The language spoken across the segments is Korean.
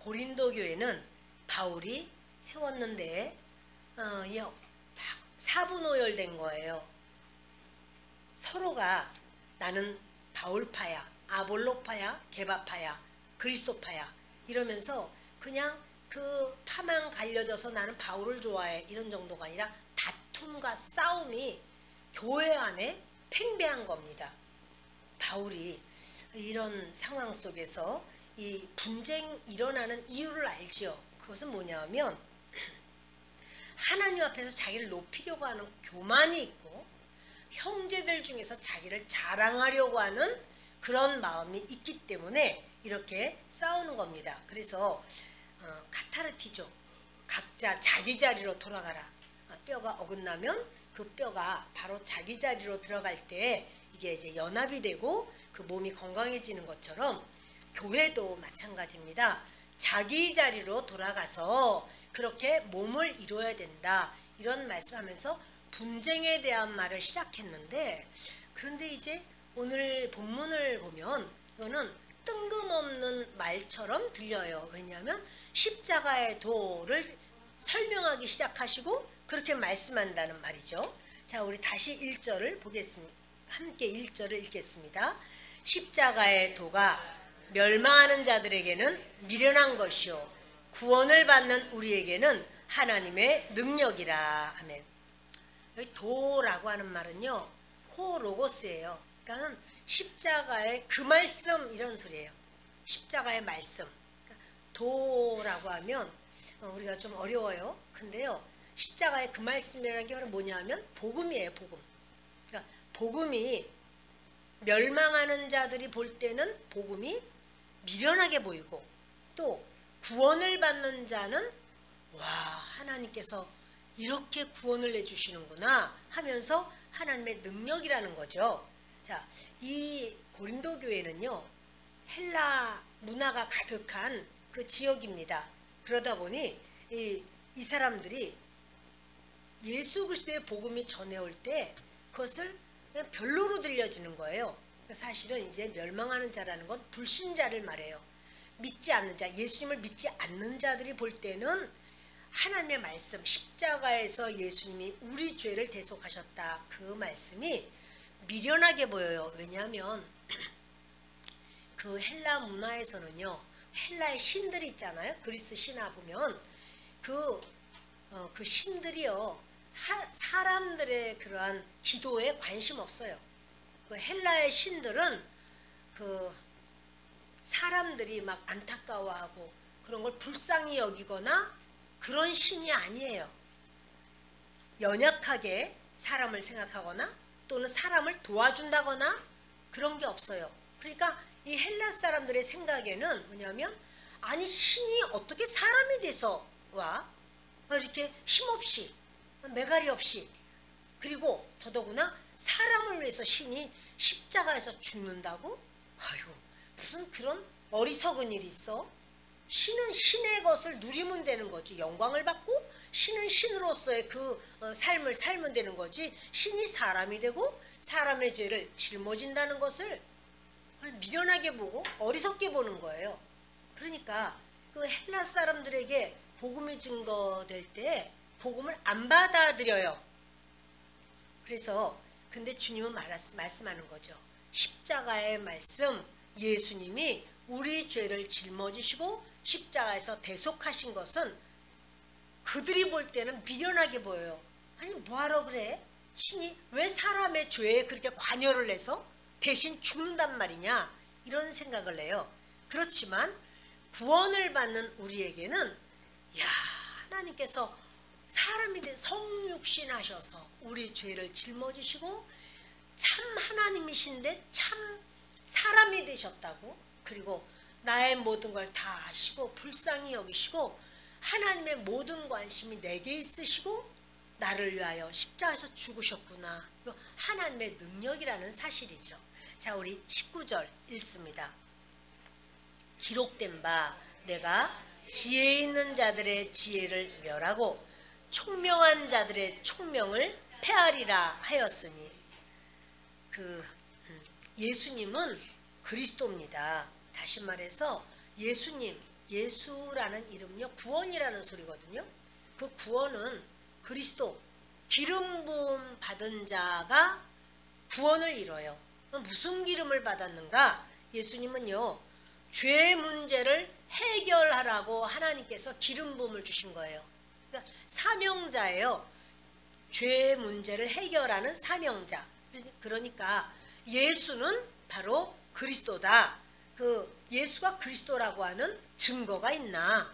고린도 교회는 바울이 세웠는데 막 사분오열된 거예요. 서로가 나는 바울파야, 아볼로파야, 게바파야, 그리스도파야 이러면서 그냥 그 파만 갈려져서 나는 바울을 좋아해 이런 정도가 아니라 다툼과 싸움이 교회 안에 팽배한 겁니다. 바울이 이런 상황 속에서 이 분쟁 일어나는 이유를 알죠. 그것은 뭐냐면 하나님 앞에서 자기를 높이려고 하는 교만이 있고 형제들 중에서 자기를 자랑하려고 하는 그런 마음이 있기 때문에 이렇게 싸우는 겁니다. 그래서 카타르티죠. 각자 자기 자리로 돌아가라. 뼈가 어긋나면 그 뼈가 바로 자기 자리로 들어갈 때 이게 이제 연합이 되고 그 몸이 건강해지는 것처럼 교회도 마찬가지입니다. 자기 자리로 돌아가서 그렇게 몸을 이루어야 된다. 이런 말씀하면서 분쟁에 대한 말을 시작했는데 그런데 이제 오늘 본문을 보면 이거는 뜬금없는 말처럼 들려요. 왜냐하면 십자가의 도를 설명하기 시작하시고 그렇게 말씀한다는 말이죠. 자, 우리 다시 1절을 보겠습니다. 함께 1절을 읽겠습니다. 십자가의 도가 멸망하는 자들에게는 미련한 것이요 구원을 받는 우리에게는 하나님의 능력이라. 아멘. 여기 도라고 하는 말은요 호로고스예요. 그러니까 십자가의 그 말씀 이런 소리예요. 십자가의 말씀. 그러니까 도라고 하면 우리가 좀 어려워요. 근데요 십자가의 그 말씀이라는 게 뭐냐면 복음이에요. 복음. 그러니까 복음이 멸망하는 자들이 볼 때는 복음이 미련하게 보이고 또 구원을 받는 자는 와 하나님께서 이렇게 구원을 내주시는구나 하면서 하나님의 능력이라는 거죠. 자, 이 고린도 교회는요 헬라 문화가 가득한 그 지역입니다. 그러다 보니 이 사람들이 예수 그리스도의 복음이 전해올 때 그것을 그냥 별로로 들려지는 거예요. 사실은 이제 멸망하는 자라는 건 불신자를 말해요. 믿지 않는 자, 예수님을 믿지 않는 자들이 볼 때는 하나님의 말씀, 십자가에서 예수님이 우리 죄를 대속하셨다. 그 말씀이 미련하게 보여요. 왜냐하면 그 헬라 문화에서는요 헬라의 신들이 있잖아요. 그리스 신화 보면 그 신들이요 사람들의 그러한 기도에 관심 없어요. 그 헬라의 신들은 그 사람들이 막 안타까워하고 그런 걸 불쌍히 여기거나 그런 신이 아니에요. 연약하게 사람을 생각하거나 또는 사람을 도와준다거나 그런 게 없어요. 그러니까 이 헬라 사람들의 생각에는 뭐냐면 아니 신이 어떻게 사람이 돼서 와 이렇게 힘없이 매가리 없이 그리고 더더구나 사람을 위해서 신이 십자가에서 죽는다고? 아유 무슨 그런 어리석은 일이 있어? 신은 신의 것을 누리면 되는 거지. 영광을 받고 신은 신으로서의 그 삶을 살면 되는 거지. 신이 사람이 되고 사람의 죄를 짊어진다는 것을 미련하게 보고 어리석게 보는 거예요. 그러니까 그 헬라 사람들에게 복음이 증거될 때 복음을 안 받아들여요. 그래서 근데 주님은 말씀하는 거죠. 십자가의 말씀, 예수님이 우리 죄를 짊어지시고 십자가에서 대속하신 것은 그들이 볼 때는 미련하게 보여요. 아니 뭐하러 그래? 신이 왜 사람의 죄에 그렇게 관여를 해서 대신 죽는단 말이냐 이런 생각을 해요. 그렇지만 구원을 받는 우리에게는 야 하나님께서 사람이 된 성육신 하셔서 우리 죄를 짊어지시고 참 하나님이신데 참 사람이 되셨다고. 그리고 나의 모든 걸 다 아시고 불쌍히 여기시고 하나님의 모든 관심이 내게 있으시고 나를 위하여 십자가에서 죽으셨구나. 이거 하나님의 능력이라는 사실이죠. 자, 우리 19절 읽습니다. 기록된 바 내가 지혜 있는 자들의 지혜를 멸하고 총명한 자들의 총명을 폐하리라 하였으니 예수님은 그리스도입니다. 다시 말해서 예수님 예수라는 이름은요, 구원이라는 소리거든요. 그 구원은 그리스도, 기름 부음 받은 자가 구원을 이뤄요. 무슨 기름을 받았는가? 예수님은요, 죄 문제를 해결하라고 하나님께서 기름 부음을 주신 거예요. 그러니까 사명자예요. 죄 문제를 해결하는 사명자. 그러니까 예수는 바로 그리스도다. 그 예수가 그리스도라고 하는 증거가 있나?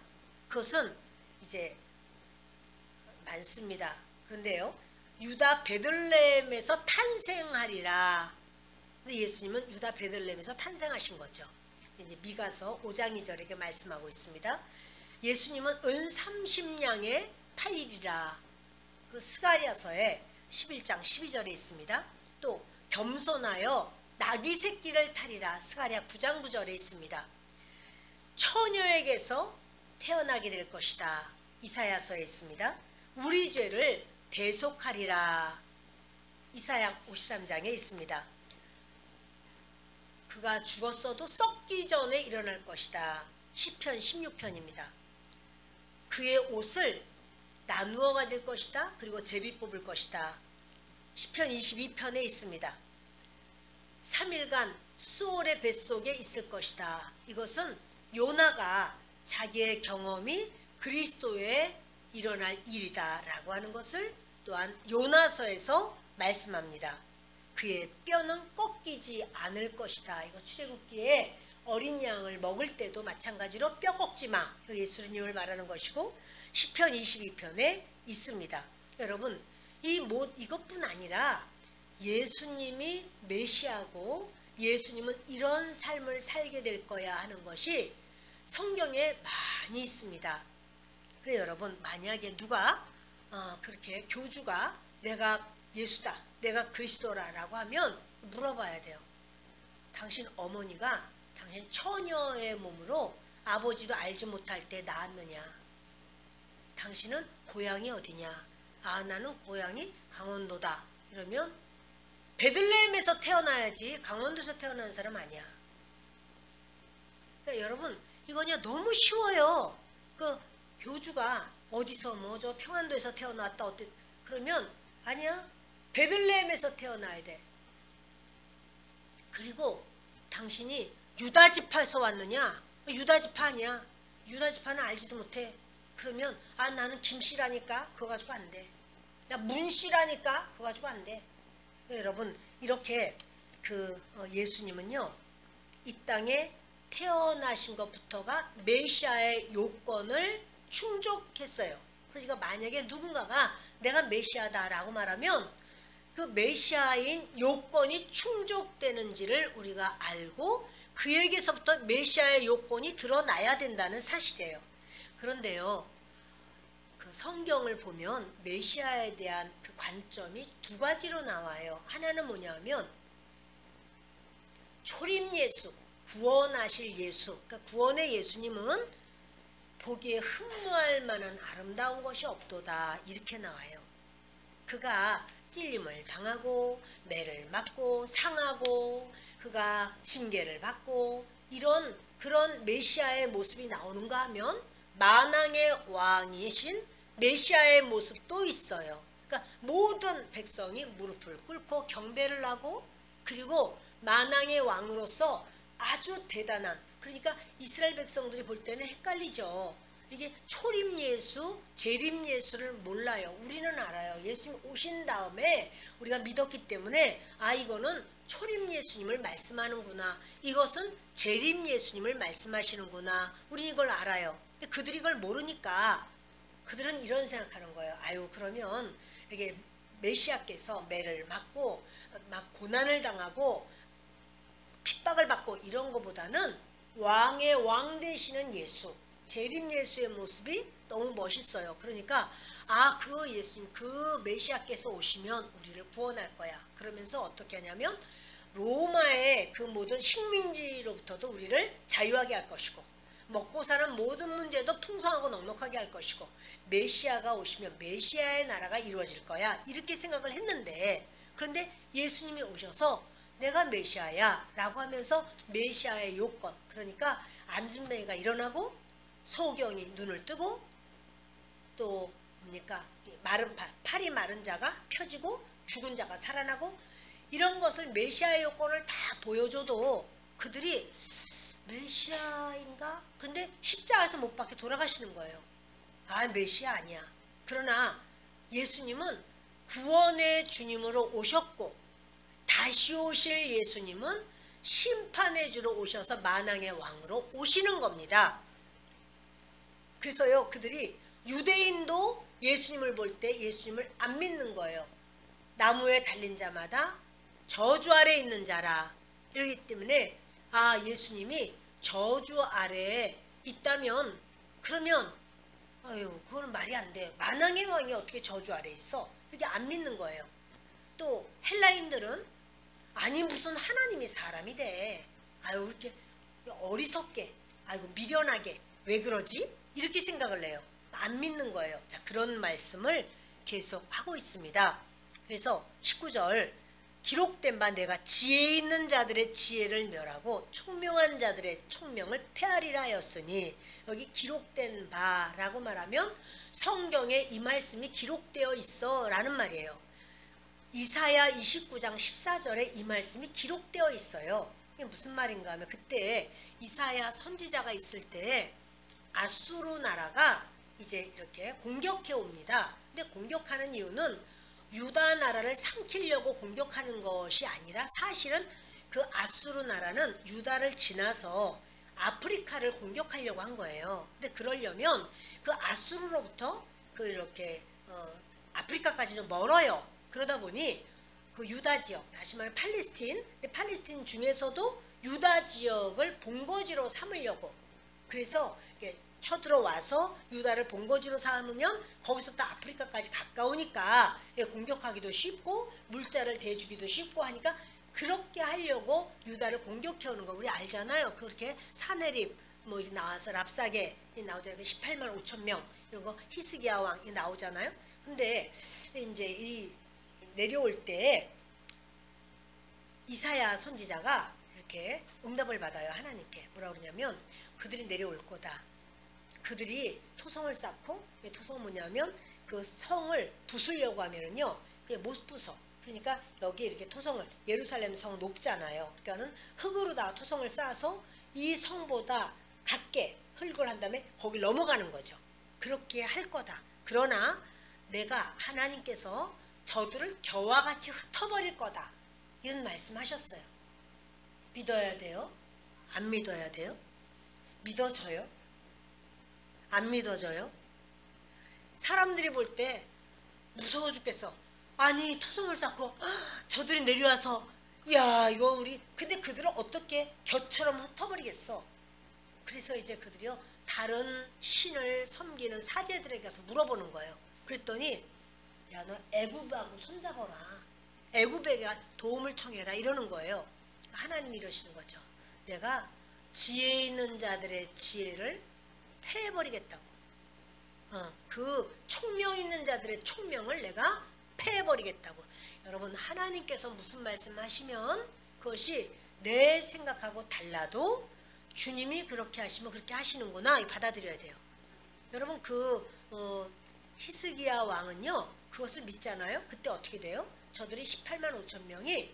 그것은 이제 많습니다. 그런데요, 유다 베들레헴에서 탄생하리라. 근데 예수님은 유다 베들레헴에서 탄생하신 거죠. 이제 미가서 5장 2절에 이렇게 말씀하고 있습니다. 예수님은 은 30냥에 팔리리라. 그 스가랴서에 11장 12절에 있습니다. 또 겸손하여 나귀 새끼를 타리라. 스가랴 9장 9절에 있습니다. 처녀에게서 태어나게 될 것이다. 이사야서에 있습니다. 우리 죄를 대속하리라. 이사야 53장에 있습니다. 그가 죽었어도 썩기 전에 일어날 것이다. 시편 16편입니다. 그의 옷을 나누어 가질 것이다. 그리고 제비 뽑을 것이다. 시편 22편에 있습니다. 3일간 수올의 뱃속에 있을 것이다. 이것은 요나가 자기의 경험이 그리스도에 일어날 일이다 라고 하는 것을 또한 요나서에서 말씀합니다. 그의 뼈는 꺾이지 않을 것이다. 이거 출애굽기에 어린 양을 먹을 때도 마찬가지로 뼈 꺾지 마. 예수님을 말하는 것이고 시편 22편에 있습니다. 여러분, 이것뿐 아니라 예수님이 메시아고 예수님은 이런 삶을 살게 될 거야 하는 것이 성경에 많이 있습니다. 그래 여러분, 만약에 누가 그렇게 교주가 내가 예수다, 내가 그리스도라 라고 하면 물어봐야 돼요. 당신 어머니가 당신 처녀의 몸으로 아버지도 알지 못할 때 낳았느냐? 당신은 고향이 어디냐? 아, 나는 고향이 강원도다. 이러면 베들레헴에서 태어나야지 강원도에서 태어난 사람 아니야. 그러니까 여러분, 이거냐 너무 쉬워요. 그 교주가 어디서 뭐 저 평안도에서 태어났다 어때? 그러면 아니야. 베들레헴에서 태어나야 돼. 그리고 당신이 유다지파에서 왔느냐? 유다지파 아니야. 유다지파는 알지도 못해. 그러면 아, 나는 김씨라니까 그거 가지고 안 돼. 나 문씨라니까 그거 가지고 안 돼. 여러분, 이렇게 예수님은요, 이 땅에 태어나신 것부터가 메시아의 요건을 충족했어요. 그러니까 만약에 누군가가 내가 메시아다라고 말하면 그 메시아인 요건이 충족되는지를 우리가 알고 그에게서부터 메시아의 요건이 드러나야 된다는 사실이에요. 그런데요, 그 성경을 보면 메시아에 대한 그 관점이 두 가지로 나와요. 하나는 뭐냐면 초림 예수, 구원하실 예수. 그러니까 구원의 예수님은 보기에 흠모할 만한 아름다운 것이 없도다. 이렇게 나와요. 그가 찔림을 당하고 매를 맞고 상하고 그가 징계를 받고 그런 메시아의 모습이 나오는가 하면 만왕의 왕이신 메시아의 모습도 있어요. 그러니까 모든 백성이 무릎을 꿇고 경배를 하고 그리고 만왕의 왕으로서 아주 대단한, 그러니까 이스라엘 백성들이 볼 때는 헷갈리죠. 이게 초림 예수, 재림 예수를 몰라요. 우리는 알아요. 예수님 오신 다음에 우리가 믿었기 때문에 아, 이거는 초림 예수님을 말씀하는구나. 이것은 재림 예수님을 말씀하시는구나. 우리 이걸 알아요. 근데 그들이 이걸 모르니까 그들은 이런 생각하는 거예요. 아유, 그러면 이게 메시아께서 매를 맞고 막 고난을 당하고 핍박을 받고 이런 것보다는 왕의 왕 되시는 예수, 재림 예수의 모습이 너무 멋있어요. 그러니까 아, 그 예수님, 그 메시아께서 오시면 우리를 구원할 거야. 그러면서 어떻게 하냐면 로마의 그 모든 식민지로부터도 우리를 자유하게 할 것이고 먹고 사는 모든 문제도 풍성하고 넉넉하게 할 것이고 메시아가 오시면 메시아의 나라가 이루어질 거야. 이렇게 생각을 했는데, 그런데 예수님이 오셔서 내가 메시아야 라고 하면서 메시아의 요건, 그러니까 안진뱅이가 일어나고 소경이 눈을 뜨고 또 뭡니까? 마른 팔이 마른 자가 펴지고 죽은 자가 살아나고 이런 것을 메시아의 요건을 다 보여줘도 그들이 메시아인가? 근데 십자가에서 못 박혀 돌아가시는 거예요. 아, 메시아 아니야. 그러나 예수님은 구원의 주님으로 오셨고 다시 오실 예수님은 심판의 주로 오셔서 만왕의 왕으로 오시는 겁니다. 그래서요, 그들이 유대인도 예수님을 볼 때 예수님을 안 믿는 거예요. 나무에 달린 자마다 저주 아래 있는 자라. 이러기 때문에 아, 예수님이 저주 아래에 있다면 그러면 아유, 그건 말이 안 돼. 만왕의 왕이 어떻게 저주 아래에 있어? 이렇게 안 믿는 거예요. 또 헬라인들은 아니 무슨 하나님이 사람이 돼. 아유, 이렇게 어리석게, 아이고 미련하게 왜 그러지? 이렇게 생각을 해요. 안 믿는 거예요. 자, 그런 말씀을 계속 하고 있습니다. 그래서 19절 기록된 바 내가 지혜 있는 자들의 지혜를 멸하고 총명한 자들의 총명을 폐하리라 하였으니, 여기 기록된 바라고 말하면 성경에 이 말씀이 기록되어 있어 라는 말이에요. 이사야 29장 14절에 이 말씀이 기록되어 있어요. 이게 무슨 말인가 하면 그때 이사야 선지자가 있을 때 아수르 나라가 이제 이렇게 공격해 옵니다. 근데 공격하는 이유는 유다 나라를 삼키려고 공격하는 것이 아니라 사실은 그 아수르 나라는 유다를 지나서 아프리카를 공격하려고 한 거예요. 근데 그러려면 그 아수르로부터 그 이렇게 아프리카까지 좀 멀어요. 그러다 보니 그 유다 지역, 다시 말해 팔레스틴, 근데 팔레스틴 중에서도 유다 지역을 본거지로 삼으려고, 그래서 쳐들어와서 유다를 본거지로 삼으면 거기서부터 아프리카까지 가까우니까 공격하기도 쉽고 물자를 대주기도 쉽고 하니까 그렇게 하려고 유다를 공격해오는 거 우리 알잖아요. 그렇게 사내립 뭐 나와서 랍사게 나오잖아요. 18만 5천 명 이런 거 히스기야 왕이 나오잖아요. 근데 이제 이 내려올 때 이사야 선지자가 이렇게 응답을 받아요. 하나님께 뭐라 그러냐면 그들이 내려올 거다. 그들이 토성을 쌓고, 토성은 뭐냐면 그 성을 부수려고 하면은요 그게 못 부숴. 그러니까 여기 이렇게 토성을, 예루살렘 성 높잖아요. 그러니까는 흙으로다가 토성을 쌓아서 이 성보다 낮게 흙을 한 다음에 거기 넘어가는 거죠. 그렇게 할 거다. 그러나 내가 하나님께서 저들을 겨와 같이 흩어버릴 거다. 이런 말씀하셨어요. 믿어야 돼요? 안 믿어야 돼요? 믿어져요? 안 믿어져요? 사람들이 볼 때 무서워 죽겠어. 아니 토성을 쌓고 저들이 내려와서 야 이거 우리, 근데 그들은 어떻게 겨처럼 흩어버리겠어. 그래서 이제 그들이요 다른 신을 섬기는 사제들에게 가서 물어보는 거예요. 그랬더니 야 너 애굽하고 손잡아라, 애굽에게 도움을 청해라 이러는 거예요. 하나님이 이러시는 거죠. 내가 지혜 있는 자들의 지혜를 패해버리겠다고. 그 총명 있는 자들의 총명을 내가 패해버리겠다고. 여러분 하나님께서 무슨 말씀하시면 그것이 내 생각하고 달라도 주님이 그렇게 하시면 그렇게 하시는구나 받아들여야 돼요. 여러분 히스기야 왕은요 그것을 믿잖아요. 그때 어떻게 돼요? 저들이 18만 5천 명이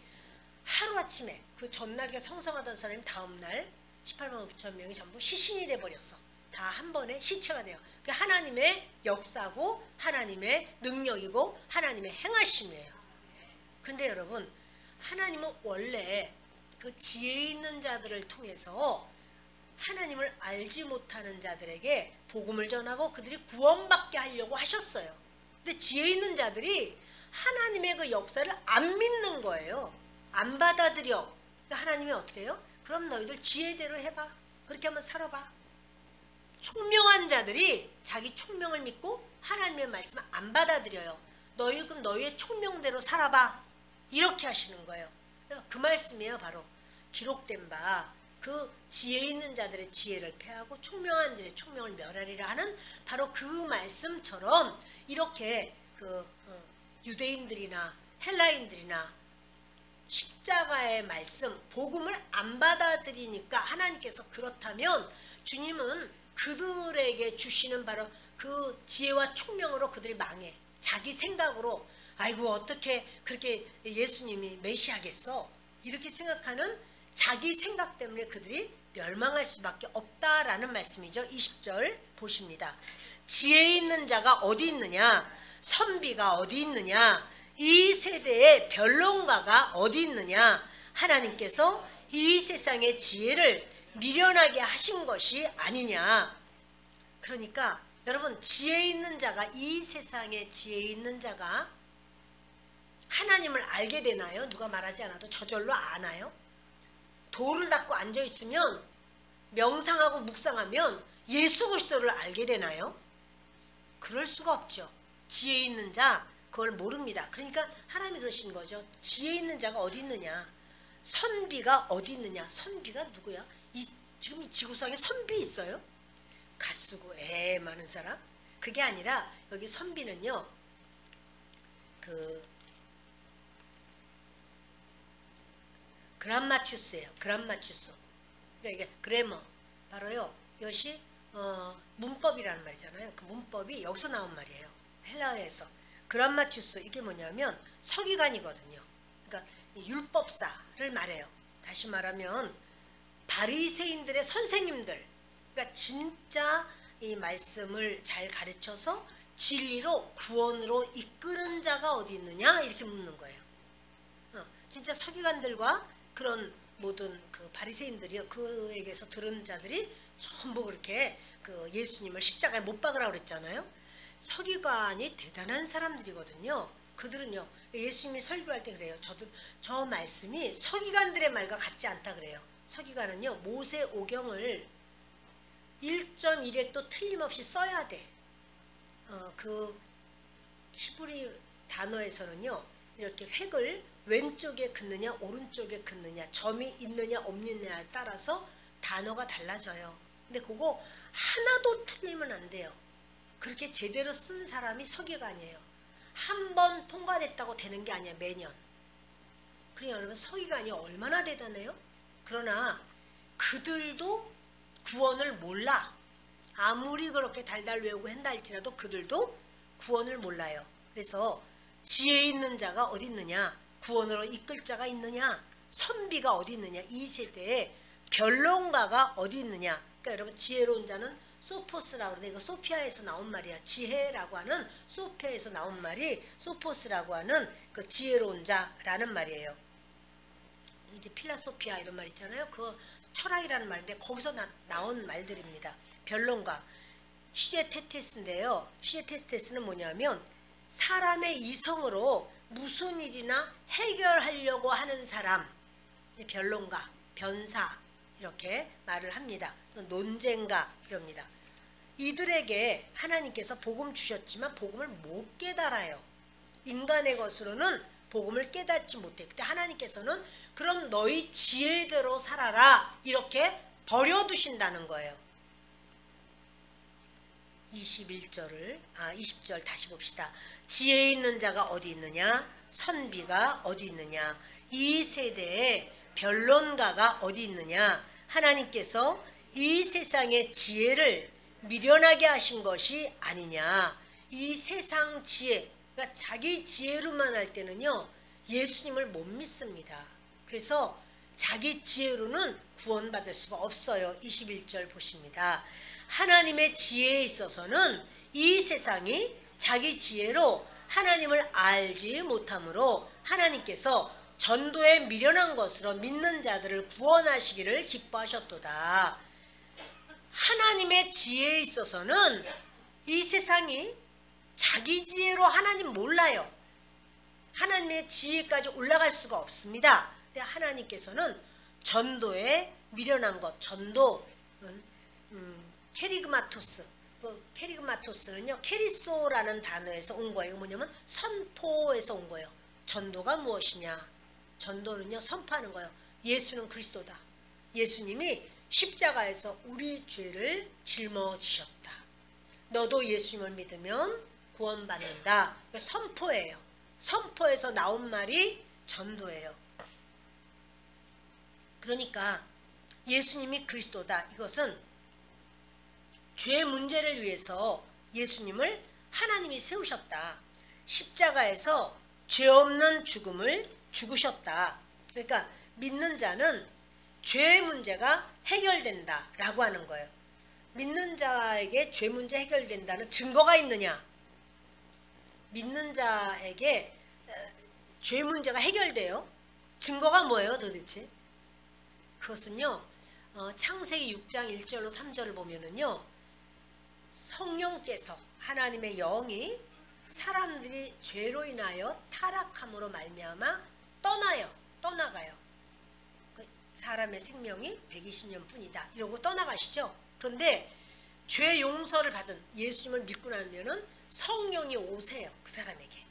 하루아침에 그 전날 성성하던 사람이 다음날 18만 5천 명이 전부 시신이 돼버렸어. 다 한 번에 시체가 돼요. 그게 하나님의 역사고 하나님의 능력이고 하나님의 행하심이에요. 그런데 여러분 하나님은 원래 그 지혜 있는 자들을 통해서 하나님을 알지 못하는 자들에게 복음을 전하고 그들이 구원받게 하려고 하셨어요. 근데 지혜 있는 자들이 하나님의 그 역사를 안 믿는 거예요. 안 받아들여. 그러니까 하나님이 어떻게 해요? 그럼 너희들 지혜대로 해봐. 그렇게 한번 살아봐. 총명한 자들이 자기 총명을 믿고 하나님의 말씀을 안 받아들여요. 너희 그럼 너희의 총명대로 살아봐. 이렇게 하시는 거예요. 그 말씀이에요. 바로 기록된 바 그 지혜 있는 자들의 지혜를 패하고 총명한 자들의 총명을 멸하리라 하는 바로 그 말씀처럼 이렇게 유대인들이나 헬라인들이나 십자가의 말씀 복음을 안 받아들이니까 하나님께서 그렇다면 주님은 그들에게 주시는 바로 그 지혜와 총명으로 그들이 망해. 자기 생각으로 아이고 어떻게 그렇게 예수님이 메시아겠어 이렇게 생각하는 자기 생각 때문에 그들이 멸망할 수밖에 없다라는 말씀이죠. 20절 보십니다. 지혜 있는 자가 어디 있느냐, 선비가 어디 있느냐, 이 세대의 변론가가 어디 있느냐. 하나님께서 이 세상의 지혜를 미련하게 하신 것이 아니냐. 그러니까 여러분, 지혜 있는 자가, 이 세상의 지혜 있는 자가 하나님을 알게 되나요? 누가 말하지 않아도 저절로 아나요? 돌을 닦고 앉아있으면, 명상하고 묵상하면 예수 그리스도를 알게 되나요? 그럴 수가 없죠. 지혜 있는 자 그걸 모릅니다. 그러니까 하나님이 그러신 거죠. 지혜 있는 자가 어디 있느냐, 선비가 어디 있느냐. 선비가 누구야? 지금 이 지구상에 선비 있어요? 갓쓰고 애 많은 사람? 그게 아니라 여기 선비는요, 그람마추스예요. 그람마추스. 그러니까 이게 그래머, 바로요 이것이 문법이라는 말이잖아요. 그 문법이 여기서 나온 말이에요. 헬라어에서. 그람마추스, 이게 뭐냐면 서기관이거든요. 그러니까 율법사를 말해요. 다시 말하면 바리새인들의 선생님들, 그러니까 진짜 이 말씀을 잘 가르쳐서 진리로 구원으로 이끄는 자가 어디 있느냐 이렇게 묻는 거예요. 진짜 서기관들과 그런 모든 그 바리새인들이요, 그에게서 들은 자들이 전부 그렇게 그 예수님을 십자가에 못 박으라고 그랬잖아요. 서기관이 대단한 사람들이거든요. 그들은요, 예수님이 설교할 때 그래요. 저 말씀이 서기관들의 말과 같지 않다 그래요. 서기관은요, 모세 오경을 1.1에 또 틀림없이 써야 돼. 그 히브리 단어에서는요, 이렇게 획을 왼쪽에 긋느냐 오른쪽에 긋느냐, 점이 있느냐 없느냐에 따라서 단어가 달라져요. 근데 그거 하나도 틀리면 안 돼요. 그렇게 제대로 쓴 사람이 서기관이에요. 한 번 통과됐다고 되는 게 아니야, 매년. 그러니까 여러분, 서기관이 얼마나 대단해요? 그러나 그들도 구원을 몰라. 아무리 그렇게 달달 외우고 한다 할지라도 그들도 구원을 몰라요. 그래서 지혜 있는 자가 어디 있느냐, 구원으로 이끌 자가 있느냐, 선비가 어디 있느냐, 이 세대에 변론가가 어디 있느냐. 그러니까 여러분, 지혜로운 자는 소포스라고 하는데, 이거 소피아에서 나온 말이야. 지혜라고 하는 소피아에서 나온 말이 소포스라고 하는 그 지혜로운 자라는 말이에요. 이제 필라소피아 이런 말 있잖아요. 그 철학이라는 말인데 거기서 나온 말들입니다. 변론가 시제테테스인데요. 시제테테스는 뭐냐면 사람의 이성으로 무슨 일이나 해결하려고 하는 사람, 변론가, 변사 이렇게 말을 합니다. 논쟁가 이럽니다. 이들에게 하나님께서 복음 주셨지만 복음을 못 깨달아요. 인간의 것으로는 복음을 깨닫지 못해. 그때 하나님께서는 그럼 너희 지혜대로 살아라 이렇게 버려두신다는 거예요. 20절 다시 봅시다. 지혜 있는 자가 어디 있느냐, 선비가 어디 있느냐, 이 세대에 변론가가 어디 있느냐. 하나님께서 이 세상의 지혜를 미련하게 하신 것이 아니냐. 이 세상 지혜, 그러니까 자기 지혜로만 할 때는요, 예수님을 못 믿습니다. 그래서 자기 지혜로는 구원받을 수가 없어요. 21절 보십니다. 하나님의 지혜에 있어서는 이 세상이 자기 지혜로 하나님을 알지 못하므로 하나님께서 전도에 미련한 것으로 믿는 자들을 구원하시기를 기뻐하셨도다. 하나님의 지혜에 있어서는 이 세상이 자기 지혜로 하나님 몰라요. 하나님의 지혜까지 올라갈 수가 없습니다. 근데 하나님께서는 전도에 미련한 것, 전도, 케리그마토스, 케리그마토스는요, 케리소라는 단어에서 온 거예요. 뭐냐면 선포에서 온 거예요. 전도가 무엇이냐? 전도는요, 선포하는 거예요. 예수는 그리스도다. 예수님이 십자가에서 우리 죄를 짊어지셨다. 너도 예수님을 믿으면 구원받는다. 선포예요. 선포에서 나온 말이 전도예요. 그러니까 예수님이 그리스도다. 이것은 죄 문제를 위해서 예수님을 하나님이 세우셨다. 십자가에서 죄 없는 죽음을 죽으셨다. 그러니까 믿는 자는 죄 문제가 해결된다라고 하는 거예요. 믿는 자에게 죄 문제 해결된다는 증거가 있느냐? 믿는 자에게 죄 문제가 해결돼요. 증거가 뭐예요 도대체? 그것은요. 창세기 6장 1절로 3절을 보면은요. 성령께서 하나님의 영이 사람들이 죄로 인하여 타락함으로 말미암아 떠나가요. 사람의 생명이 120년 뿐이다. 이러고 떠나가시죠. 그런데 죄 용서를 받은 예수님을 믿고 나면은 성령이 오세요. 그 사람에게.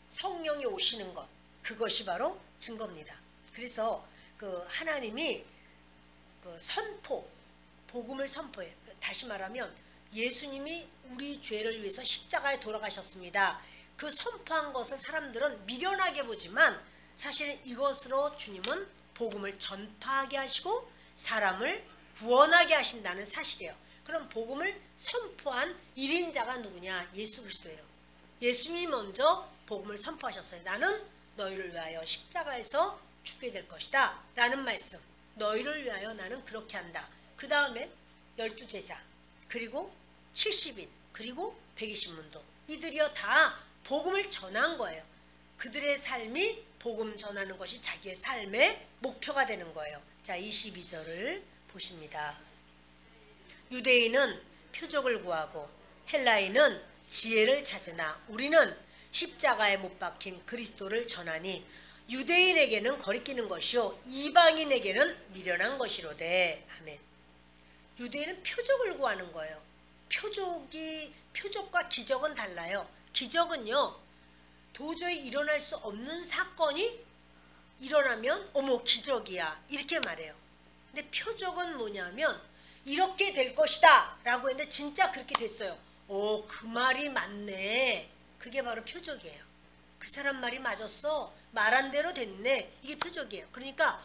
성령이 오시는 것. 그것이 바로 증거입니다. 그래서 그 하나님이 그 복음을 선포해요. 다시 말하면 예수님이 우리 죄를 위해서 십자가에 돌아가셨습니다. 그 선포한 것을 사람들은 미련하게 보지만 사실은 이것으로 주님은 복음을 전파하게 하시고 사람을 구원하게 하신다는 사실이에요. 그럼 복음을 선포한 1인자가 누구냐? 예수 그리스도예요. 예수님이 먼저 복음을 선포하셨어요. 나는 너희를 위하여 십자가에서 죽게 될 것이다 라는 말씀. 너희를 위하여 나는 그렇게 한다. 그 다음에 12제자 그리고 70인 그리고 120문도 이들이여 다 복음을 전한 거예요. 그들의 삶이 복음 전하는 것이 자기의 삶의 목표가 되는 거예요. 자 22절을 보십니다. 유대인은 표적을 구하고 헬라인은 지혜를 찾으나 우리는 십자가에 못 박힌 그리스도를 전하니 유대인에게는 거리끼는 것이요 이방인에게는 미련한 것이로되. 아멘. 유대인은 표적을 구하는 거예요. 표적과 기적은 달라요. 기적은요 도저히 일어날 수 없는 사건이 일어나면 어머 기적이야 이렇게 말해요. 근데 표적은 뭐냐면 이렇게 될 것이다 라고 했는데 진짜 그렇게 됐어요. 오, 그 말이 맞네. 그게 바로 표적이에요. 그 사람 말이 맞았어. 말한 대로 됐네. 이게 표적이에요. 그러니까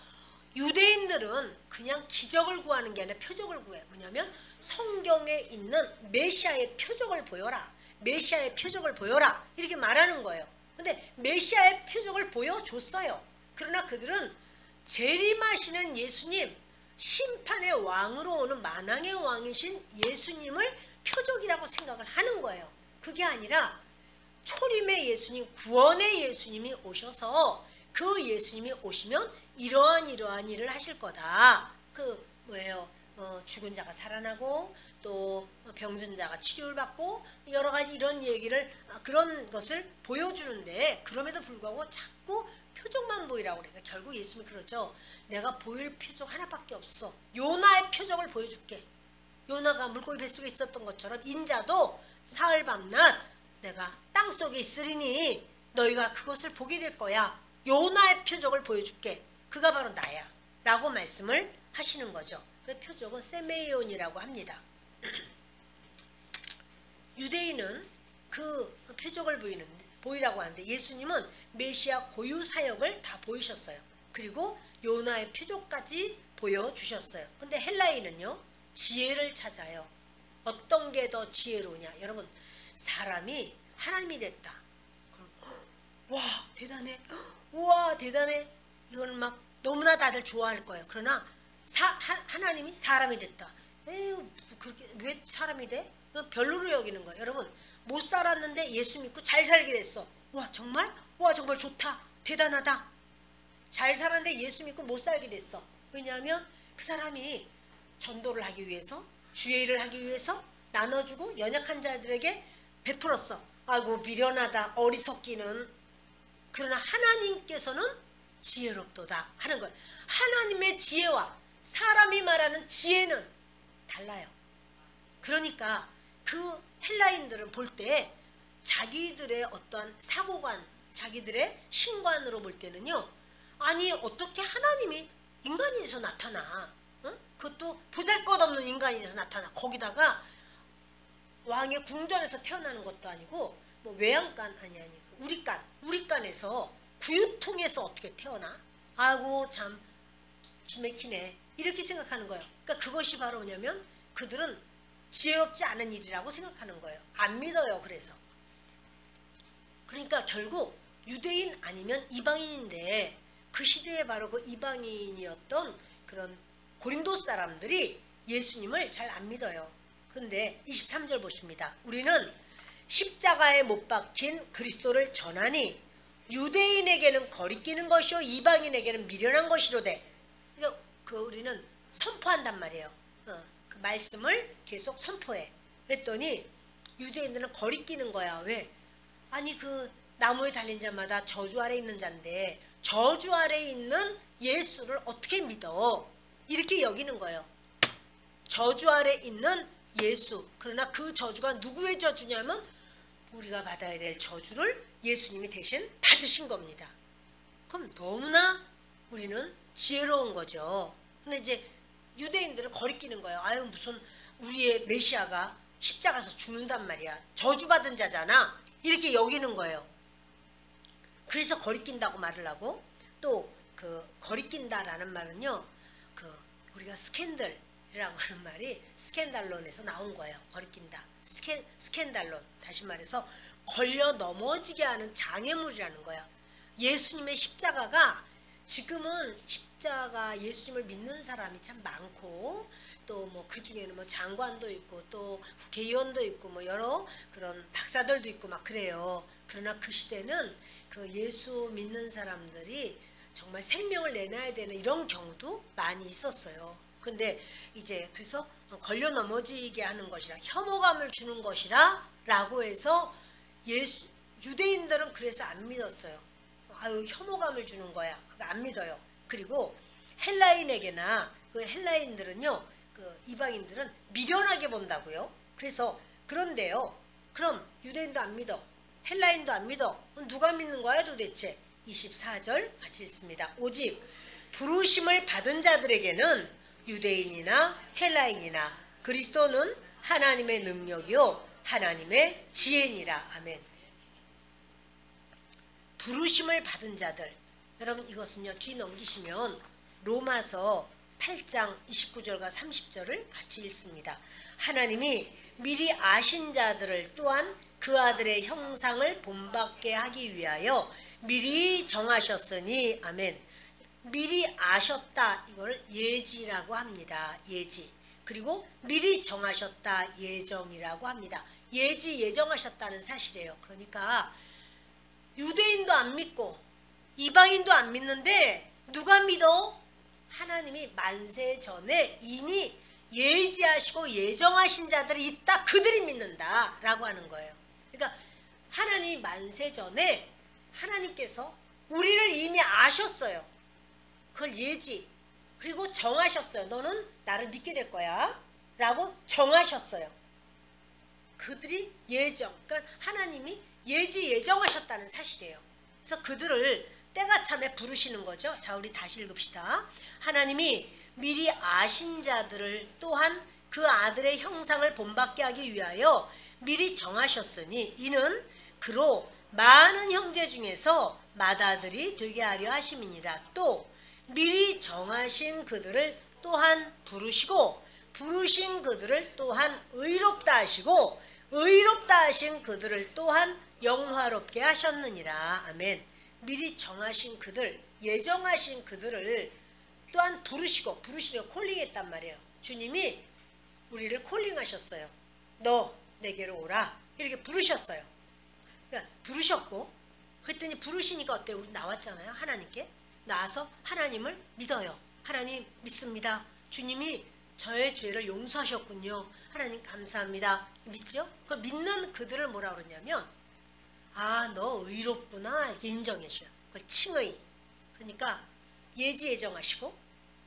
유대인들은 그냥 기적을 구하는 게 아니라 표적을 구해요. 뭐냐면 성경에 있는 메시아의 표적을 보여라. 메시아의 표적을 보여라. 이렇게 말하는 거예요. 근데 메시아의 표적을 보여줬어요. 그러나 그들은 재림하시는 예수님, 심판의 왕으로 오는 만왕의 왕이신 예수님을 표적이라고 생각을 하는 거예요. 그게 아니라 초림의 예수님, 구원의 예수님이 오셔서 그 예수님이 오시면 이러한 일을 하실 거다. 그 뭐예요? 죽은 자가 살아나고 또 병든 자가 치료를 받고 여러 가지 이런 얘기를 그런 것을 보여주는데 그럼에도 불구하고 자꾸 표적만 보이라고 그러니까 결국 예수님이 그러죠. 내가 보일 표적 하나밖에 없어. 요나의 표적을 보여줄게. 요나가 물고기 뱃속에 있었던 것처럼 인자도 사흘 밤낮 내가 땅속에 있으리니 너희가 그것을 보게 될 거야. 요나의 표적을 보여줄게. 그가 바로 나야 라고 말씀을 하시는 거죠. 그 표적은 세메이온이라고 합니다. 유대인은 그 표적을 보이라고 하는데 예수님은 메시아 고유 사역을 다 보이셨어요. 그리고 요나의 표적까지 보여주셨어요. 근데 헬라인은요 지혜를 찾아요. 어떤 게 더 지혜로우냐? 여러분 사람이 하나님이 됐다. 그럼 와 대단해. 우와 대단해. 이거는 막 너무나 다들 좋아할 거예요. 그러나 하나님이 사람이 됐다. 에휴 그렇게 왜 사람이 돼? 별로로 여기는 거예요. 여러분 못 살았는데 예수 믿고 잘 살게 됐어. 와 정말? 와 정말 좋다. 대단하다. 잘 살았는데 예수 믿고 못 살게 됐어. 왜냐하면 그 사람이 전도를 하기 위해서 주의 일을 하기 위해서 나눠주고 연약한 자들에게 베풀었어. 아이고 미련하다. 어리석기는. 그러나 하나님께서는 지혜롭도다 하는 거예요. 하나님의 지혜와 사람이 말하는 지혜는 달라요. 그러니까 그 헬라인들은 볼 때 자기들의 어떤 사고관, 자기들의 신관으로 볼 때는요. 아니 어떻게 하나님이 인간이 돼서 나타나. 응? 그것도 보잘것없는 인간이 돼서 나타나. 거기다가 왕의 궁전에서 태어나는 것도 아니고 뭐 외양간 아니 우리간에서 구유통에서 어떻게 태어나? 아이고 참 기맥히네. 이렇게 생각하는 거예요. 그러니까 그것이 바로 뭐냐면 그들은 지혜롭지 않은 일이라고 생각하는 거예요. 안 믿어요. 그러니까 결국 유대인 아니면 이방인인데 그 시대에 바로 그 이방인이었던 그런 고린도 사람들이 예수님을 잘 안 믿어요. 그런데 23절 보십니다. 우리는 십자가에 못 박힌 그리스도를 전하니 유대인에게는 거리끼는 것이요 이방인에게는 미련한 것이로되. 그러니까 우리는 선포한단 말이에요. 그 말씀을 계속 선포해. 그랬더니 유대인들은 거리끼는 거야. 왜? 아니 그 나무에 달린 자마다 저주 아래 있는 자인데 저주 아래 있는 예수를 어떻게 믿어? 이렇게 여기는 거예요. 저주 아래 있는 예수. 그러나 그 저주가 누구의 저주냐면 우리가 받아야 될 저주를 예수님이 대신 받으신 겁니다. 그럼 너무나 우리는 지혜로운 거죠. 근데 이제 유대인들은 거리끼는 거예요. 아유 무슨 우리의 메시아가 십자가에서 죽는단 말이야. 저주받은 자잖아. 이렇게 여기는 거예요. 그래서 거리낀다고 말을 하고 또 그 거리낀다라는 말은요. 그 우리가 스캔들이라고 하는 말이 스캔달론에서 나온 거예요. 거리낀다. 스캔달론. 다시 말해서 걸려 넘어지게 하는 장애물이라는 거예요. 예수님의 십자가가 지금은 십자가 예수님을 믿는 사람이 참 많고 또 뭐 그 중에는 뭐 장관도 있고 또 국회의원도 있고 뭐 여러 그런 박사들도 있고 막 그래요. 그러나 그 시대는 그 예수 믿는 사람들이 정말 생명을 내놔야 되는 이런 경우도 많이 있었어요. 근데 이제 그래서 걸려 넘어지게 하는 것이라 혐오감을 주는 것이라 라고 해서 유대인들은 그래서 안 믿었어요. 아유 혐오감을 주는 거야. 안 믿어요. 그리고 헬라인에게나 그 헬라인들은요. 그 이방인들은 미련하게 본다고요. 그래서 그런데요. 그럼 유대인도 안 믿어. 헬라인도 안 믿어. 누가 믿는 거야 도대체? 24절 같이 읽습니다. 오직 부르심을 받은 자들에게는 유대인이나 헬라인이나 그리스도는 하나님의 능력이요 하나님의 지혜니라. 아멘. 부르심을 받은 자들. 여러분 이것은요. 뒤 넘기시면 로마서 8장 29절과 30절을 같이 읽습니다. 하나님이 미리 아신 자들을 또한 그 아들의 형상을 본받게 하기 위하여 미리 정하셨으니. 아멘. 미리 아셨다. 이걸 예지라고 합니다. 예지. 그리고 미리 정하셨다. 예정이라고 합니다. 예지 예정하셨다는 사실이에요. 그러니까 유대인도 안 믿고 이방인도 안 믿는데 누가 믿어? 하나님이 만세 전에 이미 예지하시고 예정하신 자들이 있다. 그들이 믿는다 라고 하는 거예요. 그러니까 하나님이 만세 전에 하나님께서 우리를 이미 아셨어요. 그걸 예지 그리고 정하셨어요. 너는 나를 믿게 될 거야 라고 정하셨어요. 그들이 예정. 그러니까 하나님이 예지 예정하셨다는 사실이에요. 그래서 그들을 때가 참에 부르시는 거죠. 자 우리 다시 읽읍시다. 하나님이 미리 아신 자들을 또한 그 아들의 형상을 본받게 하기 위하여 미리 정하셨으니 이는 그로 많은 형제 중에서 맏아들이 되게 하려 하심이니라. 또 미리 정하신 그들을 또한 부르시고 부르신 그들을 또한 의롭다 하시고 의롭다 하신 그들을 또한 영화롭게 하셨느니라. 아멘. 미리 정하신 그들, 예정하신 그들을 또한 부르시고, 부르시려 콜링했단 말이에요. 주님이 우리를 콜링하셨어요. 너 내게로 오라 이렇게 부르셨어요. 그러니까 부르셨고 그랬더니 부르시니까 어때요? 우리 나왔잖아요. 하나님께 나와서 하나님을 믿어요. 하나님 믿습니다. 주님이 저의 죄를 용서하셨군요. 하나님 감사합니다. 믿죠? 그걸 믿는 그들을 뭐라 그러냐면 아, 너 의롭구나 이렇게 인정해 줘요. 그걸 칭의. 그러니까 예지 예정하시고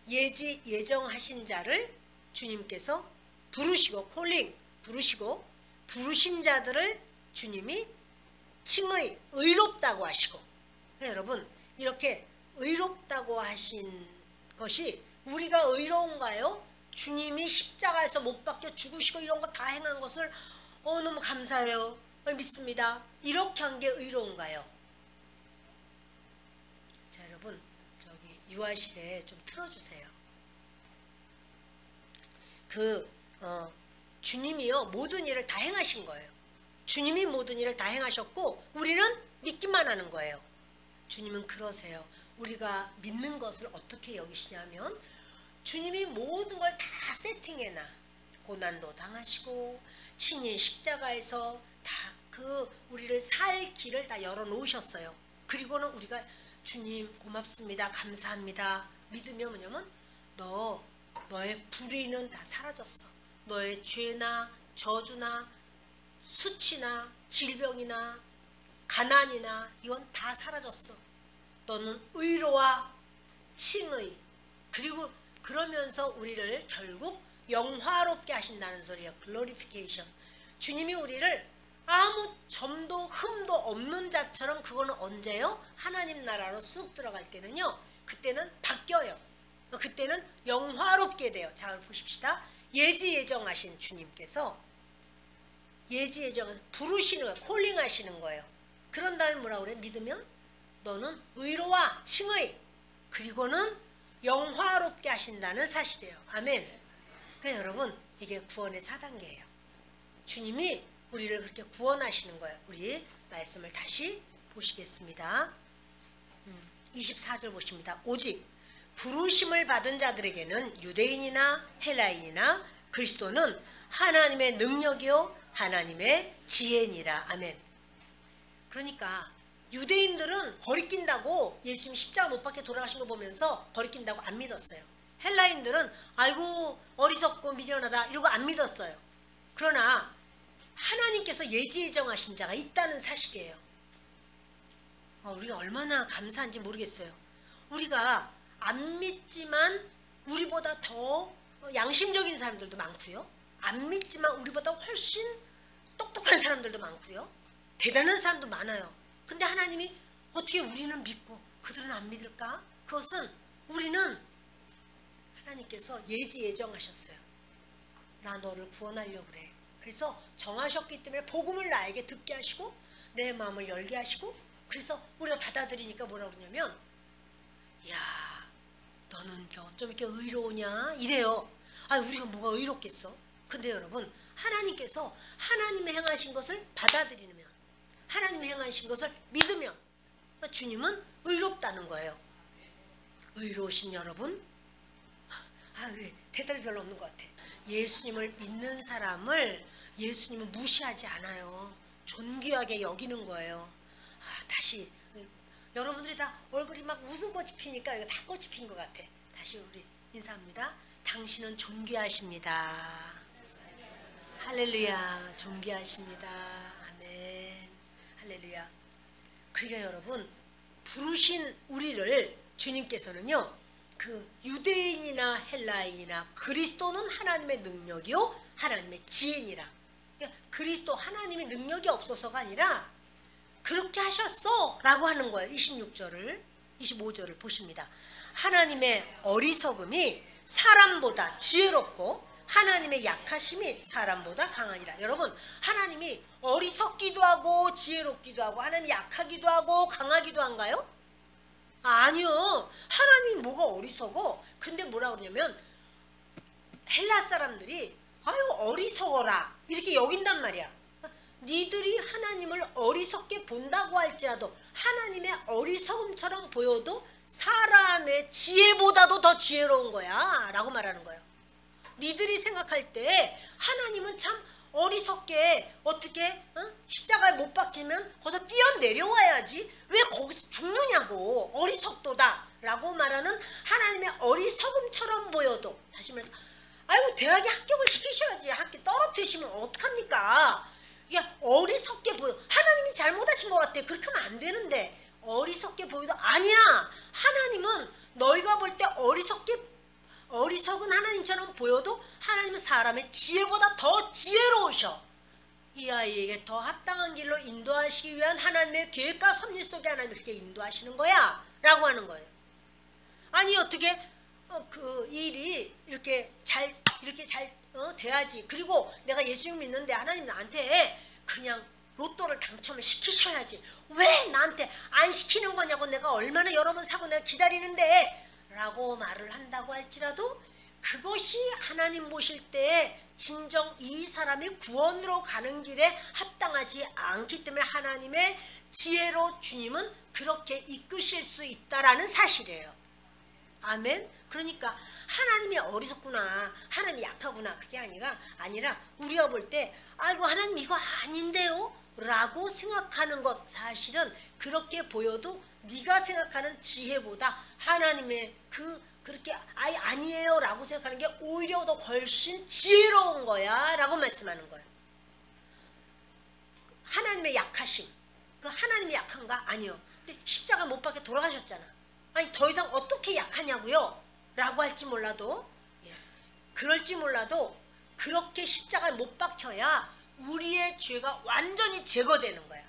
예지 예정하신 자를 주님께서 부르시고 콜링 부르시고 부르신 자들을 주님이 칭의 의롭다고 하시고. 네, 여러분 이렇게 의롭다고 하신 것이 우리가 의로운가요? 주님이 십자가에서 못 박혀 죽으시고 이런 거 다 행한 것을 너무 감사해요. 믿습니다. 이렇게 한 게 의로운가요? 자 여러분 저기 유아실에 좀 틀어주세요. 주님이요 모든 일을 다 행하신 거예요. 주님이 모든 일을 다 행하셨고 우리는 믿기만 하는 거예요. 주님은 그러세요. 우리가 믿는 것을 어떻게 여기시냐면 주님이 모든 걸 다 세팅해놔. 고난도 당하시고 친히 십자가에서 다 우리를 살 길을 다 열어놓으셨어요. 그리고는 우리가 주님 고맙습니다. 감사합니다. 믿으면 뭐냐면 너의 불의는 다 사라졌어. 너의 죄나 저주나 수치나 질병이나 가난이나 이건 다 사라졌어. 너는 의로와 칭의 그리고 그러면서 우리를 결국 영화롭게 하신다는 소리예요. 글로리피케이션. 주님이 우리를 아무 점도 흠도 없는 자처럼 그거는 언제요? 하나님 나라로 쑥 들어갈 때는요. 그때는 바뀌어요. 그때는 영화롭게 돼요. 자, 보십시다. 예지예정하신 주님께서 예지예정해서 부르시는 거예요. 콜링하시는 거예요. 그런 다음에 뭐라고 그래? 믿으면 너는 의로와 칭의 그리고는 영화롭게 하신다는 사실이에요. 아멘. 그러니까 여러분 이게 구원의 4단계예요. 주님이 우리를 그렇게 구원하시는 거예요. 우리 말씀을 다시 보시겠습니다. 24절 보십니다. 오직 부르심을 받은 자들에게는 유대인이나 헬라인이나 그리스도는 하나님의 능력이요 하나님의 지혜니라. 아멘. 그러니까 유대인들은 거리낀다고 예수님 십자가 못 박혀 돌아가신 거 보면서 거리낀다고 안 믿었어요. 헬라인들은 아이고 어리석고 미련하다 이러고 안 믿었어요. 그러나 하나님께서 예지예정하신 자가 있다는 사실이에요. 우리가 얼마나 감사한지 모르겠어요. 우리가 안 믿지만 우리보다 더 양심적인 사람들도 많고요. 안 믿지만 우리보다 훨씬 똑똑한 사람들도 많고요. 대단한 사람도 많아요. 근데 하나님이 어떻게 우리는 믿고 그들은 안 믿을까? 그것은 우리는 하나님께서 예지예정하셨어요. 나 너를 구원하려고 그래. 그래서 정하셨기 때문에 복음을 나에게 듣게 하시고 내 마음을 열게 하시고 그래서 우리가 받아들이니까 뭐라고 그러냐면 야 너는 어쩜 이렇게 의로우냐 이래요. 우리가 뭐가 의롭겠어. 근데 여러분 하나님께서 하나님의 행하신 것을 받아들이면 하나님의 행하신 것을 믿으면 주님은 의롭다는 거예요. 의로우신 여러분 대답이 별로 없는 것 같아. 예수님을 믿는 사람을 예수님은 무시하지 않아요. 존귀하게 여기는 거예요. 다시 여러분들이 다 얼굴이 막 웃음꽃이 피니까 이거 다 꽃이 핀 것 같아. 다시 우리 인사합니다. 당신은 존귀하십니다. 할렐루야. 존귀하십니다. 아멘. 할렐루야. 그러니까 여러분 부르신 우리를 주님께서는요 그 유대인이나 헬라인이나 그리스도는 하나님의 능력이요 하나님의 지혜니라. 그러니까 그리스도 하나님의 능력이 없어서가 아니라 그렇게 하셨어 라고 하는 거예요. 25절을 보십니다. 하나님의 어리석음이 사람보다 지혜롭고 하나님의 약하심이 사람보다 강하니라. 여러분 하나님이 어리석기도 하고 지혜롭기도 하고 하나님이 약하기도 하고 강하기도 한가요? 아니요. 하나님이 뭐가 어리석어? 근데 뭐라 그러냐면 헬라 사람들이 아유 어리석어라 이렇게 여긴단 말이야. 니들이 하나님을 어리석게 본다고 할지라도 하나님의 어리석음처럼 보여도 사람의 지혜보다도 더 지혜로운 거야 라고 말하는 거예요. 니들이 생각할 때 하나님은 참 어리석게 어떻게 십자가에 못 박히면 거기서 뛰어내려와야지 왜 거기서 죽느냐고 어리석도다 라고 말하는 하나님의 어리석음처럼 보여도 다시 말해서 아이고 대학에 합격을 시키셔야지 학교 떨어뜨리시면 어떡합니까? 이게 어리석게 보여. 하나님이 잘못하신 것 같아. 그렇게 하면 안 되는데 어리석게 보여도 아니야. 하나님은 너희가 볼 때 어리석은 하나님처럼 보여도 하나님은 사람의 지혜보다 더 지혜로우셔. 이 아이에게 더 합당한 길로 인도하시기 위한 하나님의 계획과 섭리 속에 하나님이 그렇게 인도하시는 거야 라고 하는 거예요. 아니 어떻게 그 일이 이렇게 잘 돼야지. 그리고 내가 예수님 믿는데 하나님 나한테 그냥 로또를 당첨을 시키셔야지 왜 나한테 안 시키는 거냐고 내가 얼마나 여러 번 사고 내가 기다리는데 라고 말을 한다고 할지라도 그것이 하나님 보실 때 진정 이 사람이 구원으로 가는 길에 합당하지 않기 때문에 하나님의 지혜로 주님은 그렇게 이끄실 수 있다라는 사실이에요. 아멘. 그러니까 하나님이 어리석구나, 하나님이 약하구나, 그게 아니라 우리가 볼 때 아이고 하나님 이거 아닌데요 라고 생각하는 것, 사실은 그렇게 보여도 네가 생각하는 지혜보다 하나님의 그렇게 아니에요 라고 생각하는 게 오히려 더 훨씬 지혜로운 거야 라고 말씀하는 거예요. 하나님의 약하심, 그 하나님이 약한가? 아니요. 근데 십자가 못 박혀 돌아가셨잖아. 아니 더 이상 어떻게 약하냐고요? 라고 할지 몰라도, 그럴지 몰라도 그렇게 십자가에 못 박혀야 우리의 죄가 완전히 제거되는 거야.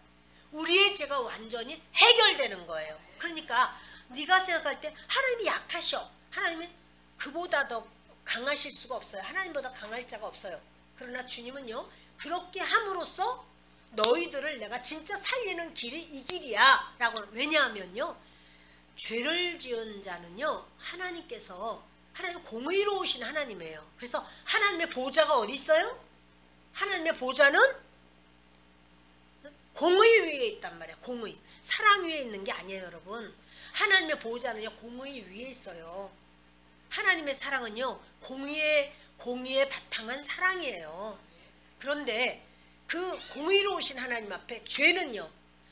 우리의 죄가 완전히 해결되는 거예요. 그러니까 네가 생각할 때 하나님이 약하셔, 하나님은 그보다 더 강하실 수가 없어요. 하나님보다 강할 자가 없어요. 그러나 주님은요, 그렇게 함으로써 너희들을 내가 진짜 살리는 길이 이 길이야 라고. 왜냐하면요, 죄를 지은 자는요, 하나님 공의로우신 하나님이에요. 그래서 하나님의 보좌가 어디 있어요? 하나님의 보좌는 공의 위에 있단 말이야. 공의. 사랑 위에 있는 게 아니에요, 여러분. 하나님의 보좌는요, 공의 위에 있어요. 하나님의 사랑은요, 공의에 바탕한 사랑이에요. 그런데 그 공의로우신 하나님 앞에 죄는요,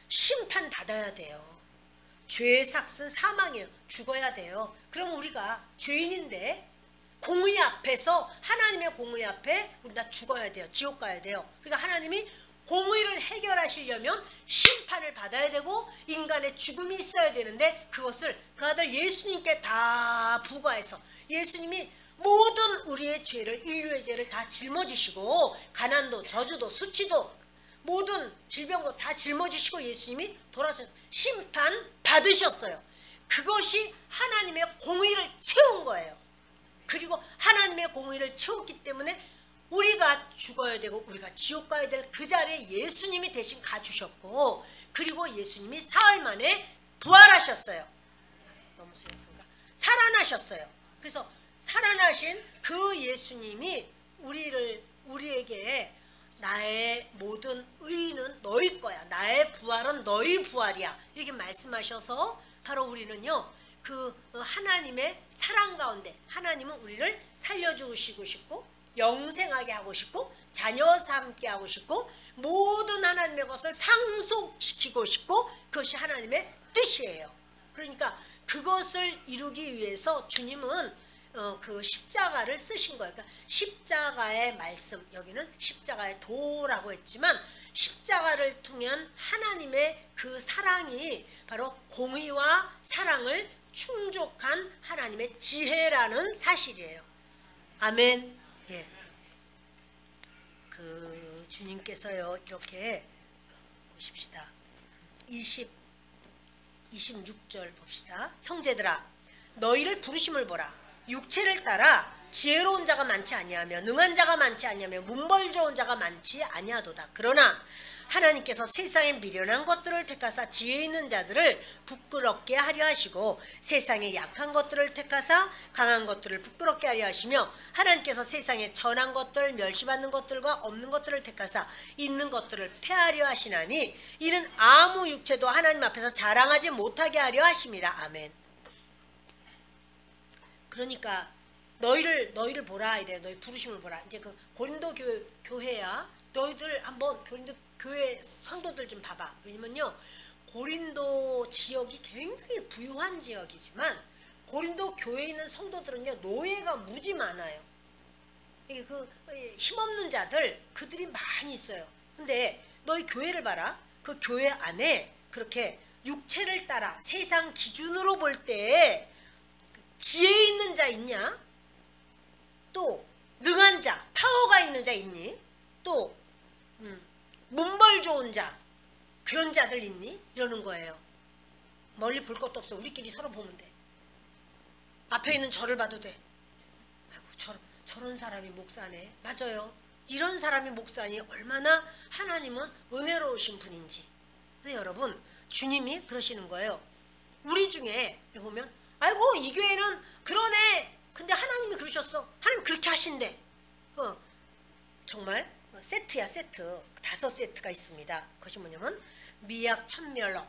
심판받아야 돼요. 죄의 삭은 사망이에요. 죽어야 돼요. 그럼 우리가 죄인인데 공의 앞에서, 하나님의 공의 앞에 우리 다 죽어야 돼요. 지옥 가야 돼요. 그러니까 하나님이 공의를 해결하시려면 심판을 받아야 되고 인간의 죽음이 있어야 되는데, 그것을 그 아들 예수님께 다 부과해서 예수님이 모든 우리의 죄를, 인류의 죄를 다 짊어지시고, 가난도 저주도 수치도 모든 질병도 다 짊어지시고 예수님이 돌아서 심판 받으셨어요. 그것이 하나님의 공의를 채운 거예요. 그리고 하나님의 공의를 채웠기 때문에 우리가 죽어야 되고 우리가 지옥 가야 될 그 자리에 예수님이 대신 가주셨고, 그리고 예수님이 사흘 만에 부활하셨어요. 너무 생각한가? 살아나셨어요. 그래서 살아나신 그 예수님이 우리에게 나의 모든 의는 너희 거야, 나의 부활은 너희 부활이야, 이렇게 말씀하셔서 바로 우리는요, 그 하나님의 사랑 가운데 하나님은 우리를 살려주시고 싶고 영생하게 하고 싶고 자녀 삼게 하고 싶고 모든 하나님의 것을 상속시키고 싶고, 그것이 하나님의 뜻이에요. 그러니까 그것을 이루기 위해서 주님은 그 십자가를 쓰신 거예요. 그러니까 십자가의 말씀, 여기는 십자가의 도라고 했지만 십자가를 통한 하나님의 그 사랑이 바로 공의와 사랑을 충족한 하나님의 지혜라는 사실이에요. 아멘. 예. 그 주님께서요, 이렇게 보십시다. 26절 봅시다. 형제들아, 너희를 부르심을 보라. 육체를 따라 지혜로운 자가 많지 아니하며 능한 자가 많지 아니하며 문벌 좋은 자가 많지 아니하도다. 그러나 하나님께서 세상에 미련한 것들을 택하사 지혜 있는 자들을 부끄럽게 하려 하시고 세상에 약한 것들을 택하사 강한 것들을 부끄럽게 하려 하시며, 하나님께서 세상에 전한 것들 멸시받는 것들과 없는 것들을 택하사 있는 것들을 폐하려 하시나니 이는 아무 육체도 하나님 앞에서 자랑하지 못하게 하려 하심이라. 아멘. 그러니까 너희를 보라 이래. 너희 부르심을 보라. 이제 그 고린도 교회야. 너희들 한번 고린도 교회 성도들 좀 봐봐. 왜냐면요, 고린도 지역이 굉장히 부유한 지역이지만 고린도 교회에 있는 성도들은요, 노예가 무지 많아요. 그 힘없는 자들, 그들이 많이 있어요. 근데 너희 교회를 봐라. 그 교회 안에 그렇게 육체를 따라 세상 기준으로 볼 때 지혜 있는 자 있냐? 또 능한 자, 파워가 있는 자 있니? 또 문벌 좋은 자, 그런 자들 있니? 이러는 거예요. 멀리 볼 것도 없어. 우리끼리 서로 보면 돼. 앞에 있는 저를 봐도 돼. 아이고, 저런 사람이 목사네. 맞아요. 이런 사람이 목사니 얼마나 하나님은 은혜로우신 분인지. 근데 여러분, 주님이 그러시는 거예요. 우리 중에 보면 아이고 이 교회는 그러네. 근데 하나님이 그러셨어. 하나님 그렇게 하신대. 정말 세트야, 세트. 5세트가 있습니다. 그것이 뭐냐면 미약 천멸업,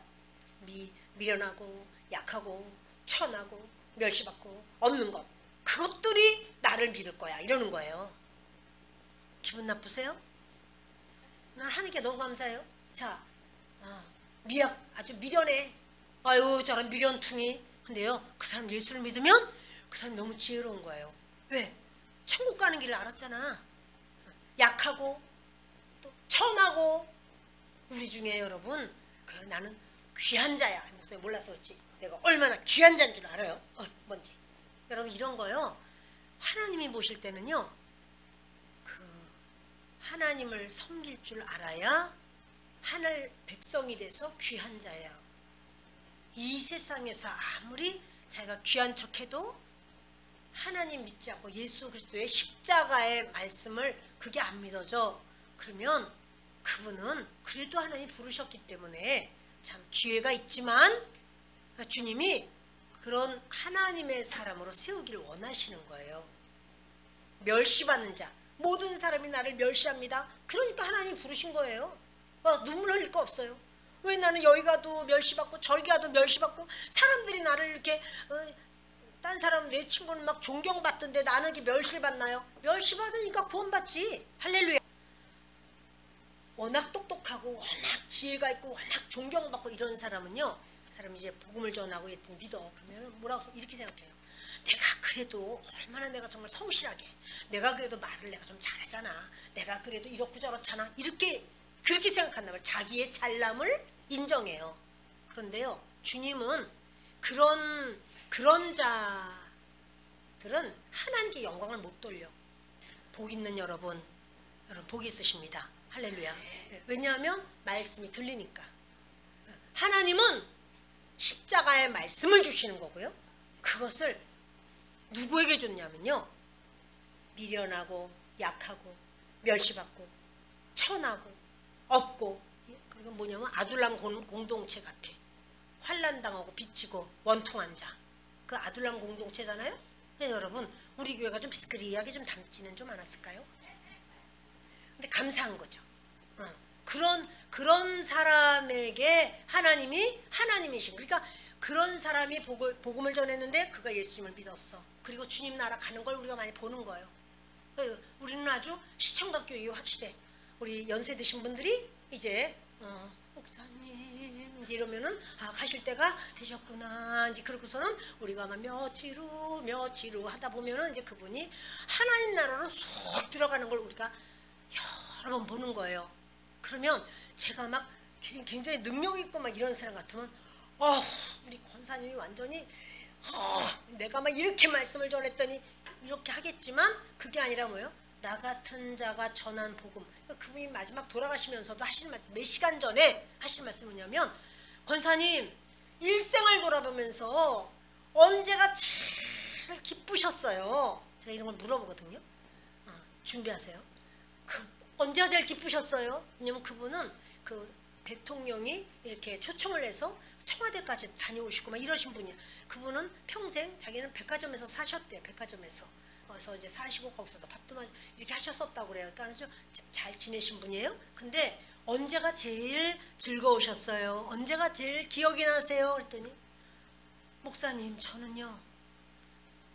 미련하고 약하고 천하고 멸시받고 없는 것, 그것들이 나를 믿을 거야 이러는 거예요. 기분 나쁘세요? 난 하나님께 너무 감사해요. 자, 미약, 아주 미련해. 아유 저런 미련퉁이. 근데요 그 사람 예수를 믿으면 그 사람이 너무 지혜로운 거예요. 왜? 천국 가는 길을 알았잖아. 약하고 또 천하고. 우리 중에 여러분 나는 귀한 자야. 목사님 몰라서 그렇지 내가 얼마나 귀한 자인 줄 알아요. 뭔지. 여러분 이런 거요, 하나님이 보실 때는요 하나님을 섬길 줄 알아야 하늘 백성이 돼서 귀한 자예요. 이 세상에서 아무리 자기가 귀한 척해도 하나님 믿지 않고 예수 그리스도의 십자가의 말씀을 그게 안 믿어져. 그러면 그분은 그래도 하나님 부르셨기 때문에 참 기회가 있지만 주님이 그런 하나님의 사람으로 세우기를 원하시는 거예요. 멸시받는 자, 모든 사람이 나를 멸시합니다. 그러니까 하나님 부르신 거예요. 눈물 흘릴 거 없어요. 왜 나는 여기 가도 멸시받고 저기 가도 멸시받고 사람들이 나를 이렇게 딴 사람 내 친구는 막 존경받던데 나는 이렇게 멸시를 받나요? 멸시받으니까 구원받지. 할렐루야. 워낙 똑똑하고 워낙 지혜가 있고 워낙 존경받고 이런 사람은요, 그 사람이 이제 복음을 전하고 했더니 믿어. 그러면 뭐라고 이렇게 생각해요. 내가 그래도 얼마나 내가 정말 성실하게, 내가 그래도 말을 내가 좀 잘하잖아, 내가 그래도 이렇고 저렇잖아, 이렇게 그렇게 생각한단 말이에요. 자기의 잘남을 인정해요. 그런데요 주님은 그런 자들은 하나님께 영광을 못 돌려. 복 있는 여러분 복이 있으십니다. 할렐루야. 왜냐하면 말씀이 들리니까. 하나님은 십자가의 말씀을 주시는 거고요, 그것을 누구에게 줬냐면요, 미련하고 약하고 멸시받고 천하고 없고, 그리고 뭐냐면 아둘람 공동체 같아. 환난당하고 비치고 원통한 자, 그 아둘람 공동체잖아요. 네, 여러분 우리 교회가 좀 비스크리하게 좀 담지는 좀 않았을까요? 근데 감사한 거죠. 그런 사람에게 하나님이 하나님이신, 그러니까 그런 사람이 복음을 전했는데 그가 예수님을 믿었어. 그리고 주님 나라 가는 걸 우리가 많이 보는 거예요. 우리는 아주 시청각 교육이 확실해. 우리 연세 드신 분들이 이제 목사님 이제 이러면은 가실 때가 되셨구나. 이제 그러고서는 우리가 막 며칠 후 하다 보면은 이제 그분이 하나님 나라로 쏙 들어가는 걸 우리가 여러 번 보는 거예요. 그러면 제가 막 굉장히 능력 있고 막 이런 사람 같으면 우리 권사님이 완전히 내가 막 이렇게 말씀을 전했더니 이렇게 하겠지만, 그게 아니라 뭐예요? 나 같은 자가 전한 복음. 그분이 마지막 돌아가시면서도 하신 말씀, 몇 시간 전에 하신 말씀이 뭐냐면, 권사님 일생을 돌아보면서 언제가 제일 기쁘셨어요? 제가 이런 걸 물어보거든요. 준비하세요. 언제가 제일 기쁘셨어요? 왜냐면 그분은 그 대통령이 이렇게 초청을 해서 청와대까지 다녀오시고 막 이러신 분이야. 그분은 평생 자기는 백화점에서 사셨대요. 백화점에서. 그래서 이제 사시고 거기서도 밥도 많이 이렇게 하셨었다고 그래요. 그러니까 아주 잘 지내신 분이에요. 근데 언제가 제일 즐거우셨어요? 언제가 제일 기억이 나세요? 그랬더니, 목사님 저는요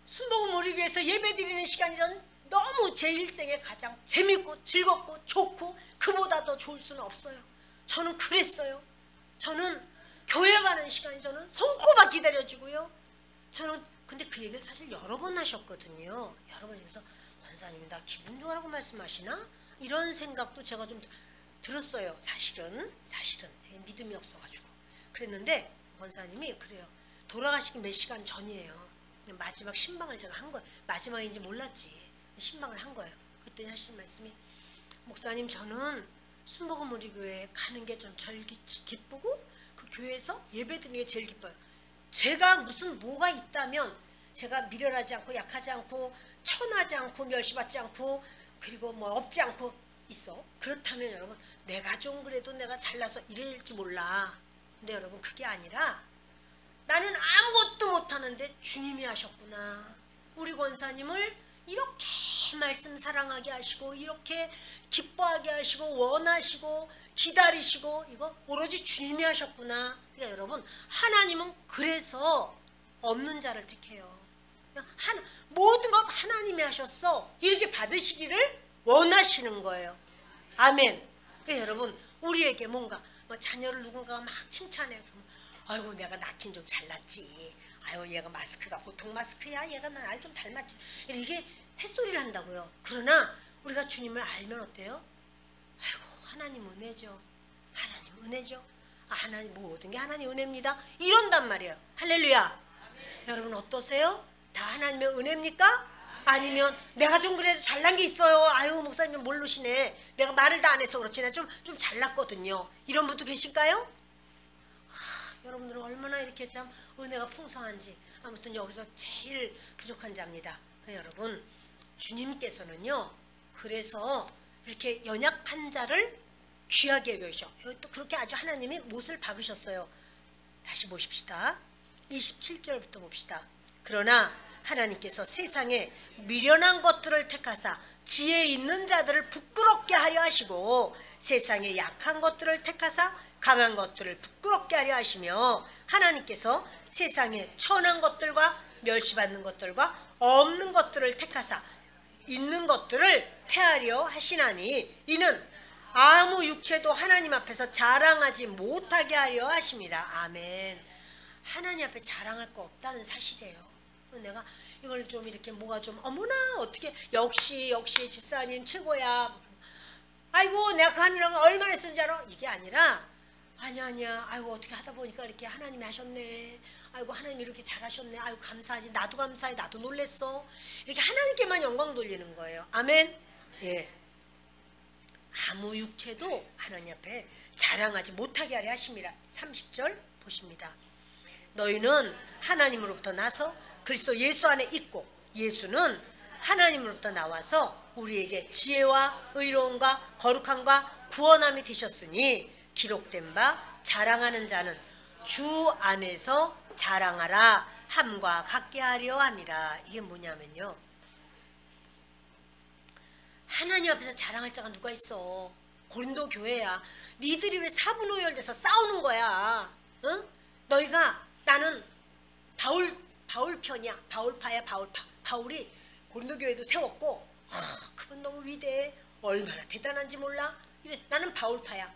순복음 우리 교회에서 예배 드리는 시간이 저는 너무 제 일생에 가장 재밌고 즐겁고 좋고 그보다 더 좋을 수는 없어요. 저는 그랬어요. 저는 교회 가는 시간이 저는 손꼽아 기다려지고요. 저는 근데 그 얘기를 사실 여러 번 하셨거든요. 여러 번. 해서 권사님 나 기분 좋아라고 말씀하시나? 이런 생각도 제가 좀 들었어요. 사실은 믿음이 없어가지고 그랬는데, 권사님이 그래요. 돌아가시기 몇 시간 전이에요. 마지막 신방을 제가 한 거예요. 마지막인지 몰랐지. 신방을 한 거예요. 그랬더니 하시는 말씀이, 목사님 저는 순복음 우리 교회 가는 게 전 제일 기쁘고 그 교회에서 예배 드리는 게 제일 기뻐요. 제가 무슨 뭐가 있다면 제가 미련하지 않고 약하지 않고 천하지 않고 멸시받지 않고 그리고 뭐 없지 않고 있어. 그렇다면 여러분 내가 좀 그래도 내가 잘나서 이럴지 몰라. 근데 여러분 그게 아니라 나는 아무것도 못하는데 주님이 하셨구나. 우리 권사님을 이렇게 말씀 사랑하게 하시고 이렇게 기뻐하게 하시고 원하시고 기다리시고 이거 오로지 주님이 하셨구나. 그러니까 여러분 하나님은 그래서 없는 자를 택해요. 모든 것 하나님이 하셨어. 이렇게 받으시기를 원하시는 거예요. 아멘. 그러니까 여러분 우리에게 뭔가 자녀를 누군가가 막 칭찬해. 그러면 아이고 내가 낳긴 좀 잘났지. 아유 얘가 마스크가 보통 마스크야. 얘가 날 좀 닮았지. 이게 햇소리를 한다고요. 그러나 우리가 주님을 알면 어때요? 아이고 하나님 은혜죠. 하나님 은혜죠. 하나님 모든 게 하나님 은혜입니다. 이런단 말이에요. 할렐루야. 아멘. 여러분 어떠세요? 다 하나님의 은혜입니까? 아니면 내가 좀 그래도 잘난 게 있어요. 아유 목사님 좀 모르시네. 내가 말을 다 안 해서 그렇지. 내가 좀 잘났거든요. 이런 분도 계실까요? 여러분들은 얼마나 이렇게 참 은혜가 풍성한지. 아무튼 여기서 제일 부족한 자입니다. 여러분 주님께서는요 그래서 이렇게 연약한 자를 귀하게 여기셔. 또 그렇게 아주 하나님이 못을 박으셨어요. 다시 보십시다. 27절부터 봅시다. 그러나 하나님께서 세상에 미련한 것들을 택하사 지혜 있는 자들을 부끄럽게 하려 하시고 세상에 약한 것들을 택하사 강한 것들을 부끄럽게 하려 하시며 하나님께서 세상에 천한 것들과 멸시받는 것들과 없는 것들을 택하사 있는 것들을 폐하려 하시나니 이는 아무 육체도 하나님 앞에서 자랑하지 못하게 하려 하심이라. 아멘. 하나님 앞에 자랑할 거 없다는 사실이에요. 내가 이걸 좀 이렇게 뭐가 좀 어머나 어떻게 역시 집사님 최고야. 아이고 내가 그 하느라고 얼마나 했는지 알아? 이게 아니라 아니야 아이고 어떻게 하다 보니까 이렇게 하나님이 하셨네. 아이고 하나님 이렇게 잘하셨네. 아이고 감사하지. 나도 감사해. 나도 놀랬어. 이렇게 하나님께만 영광 돌리는 거예요. 아멘. 예. 아무 육체도 하나님 앞에 자랑하지 못하게 하려 하심이라. 30절 보십니다. 너희는 하나님으로부터 나서 그리스도 예수 안에 있고 예수는 하나님으로부터 나와서 우리에게 지혜와 의로움과 거룩함과 구원함이 되셨으니 기록된 바 자랑하는 자는 주 안에서 자랑하라 함과 같게 하려 함이라. 이게 뭐냐면요 하나님 앞에서 자랑할 자가 누가 있어. 고린도 교회야. 니들이 왜 사분오열돼서 싸우는 거야. 응? 너희가 나는 바울 편이야. 바울파야. 바울이 고린도 교회도 세웠고 그분 너무 위대해. 얼마나 대단한지 몰라. 이래, 나는 바울파야.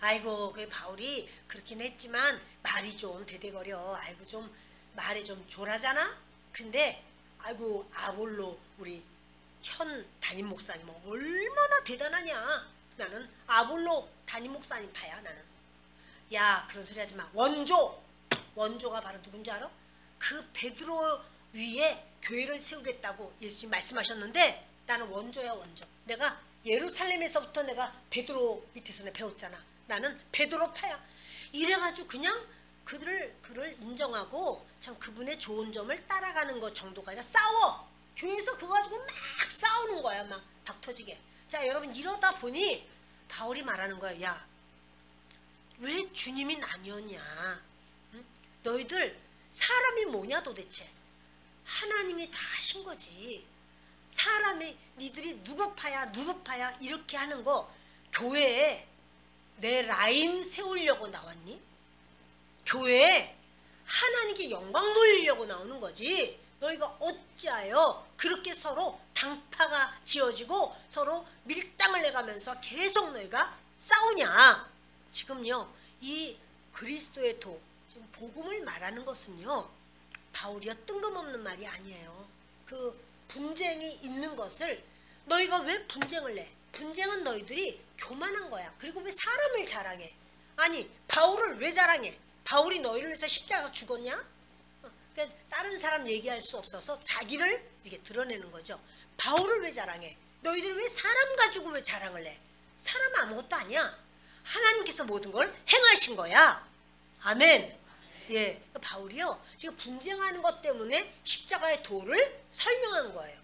아이고 그 바울이 그렇긴 했지만 말이 좀 대대거려. 아이고 좀 말에 좀 졸하잖아. 근데 아이고 아볼로 우리 현 담임 목사님은 얼마나 대단하냐. 나는 아볼로 담임 목사님 파야. 나는. 야 그런 소리 하지 마. 원조가 바로 누군지 알아? 그 베드로 위에 교회를 세우겠다고 예수님 말씀하셨는데 나는 원조야. 원조. 내가 예루살렘에서부터 내가 베드로 밑에서 내가 배웠잖아. 나는 베드로 파야. 이래가지고 그냥 그를 인정하고 참 그분의 좋은 점을 따라가는 것 정도가 아니라 싸워. 교회에서 그거 가지고 막 싸우는 거야. 막 박터지게. 자 여러분 이러다 보니 바울이 말하는 거야. 야 왜 주님이 나뉘었냐. 응? 너희들 사람이 뭐냐 도대체. 하나님이 다 하신 거지. 사람이 니들이 누구 파야 이렇게 하는 거 교회에 내 라인 세우려고 나왔니? 교회에 하나님께 영광 돌리려고 나오는 거지. 너희가 어찌하여 그렇게 서로 당파가 지어지고 서로 밀당을 해가면서 계속 너희가 싸우냐. 지금요 이 그리스도의 도 지금 복음을 말하는 것은요 바울이요 뜬금없는 말이 아니에요. 그 분쟁이 있는 것을 너희가 왜 분쟁을 내? 분쟁은 너희들이 교만한 거야. 그리고 왜 사람을 자랑해? 아니 바울을 왜 자랑해? 바울이 너희를 위해서 십자가 죽었냐? 그러니까 다른 사람 얘기할 수 없어서 자기를 이렇게 드러내는 거죠. 바울을 왜 자랑해? 너희들 왜 사람 가지고 왜 자랑을 해? 사람 아무것도 아니야. 하나님께서 모든 걸 행하신 거야. 아멘. 예, 바울이요 지금 분쟁하는 것 때문에 십자가의 도를 설명한 거예요.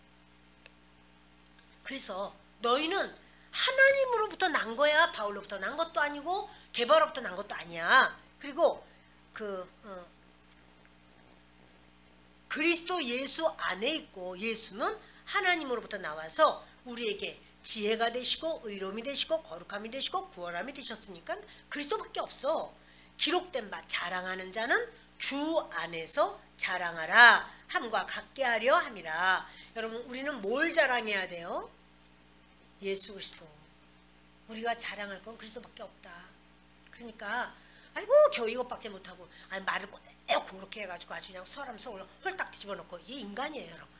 그래서 너희는 하나님으로부터 난 거야. 바울로부터 난 것도 아니고 게바로부터 난 것도 아니야. 그리고 그리스도 예수 안에 있고 예수는 하나님으로부터 나와서 우리에게 지혜가 되시고 의로움이 되시고 거룩함이 되시고 구원함이 되셨으니까 그리스도밖에 없어. 기록된 바 자랑하는 자는 주 안에서 자랑하라 함과 같게 하려 함이라. 여러분, 우리는 뭘 자랑해야 돼요? 예수 그리스도. 우리가 자랑할 건 그리스도밖에 없다. 그러니까 아이고 겨우 이것밖에 못하고 아니 말을 꼭 그렇게 해가지고 아주 그냥 사람 속을 홀딱 뒤집어놓고 이 인간이에요, 여러분.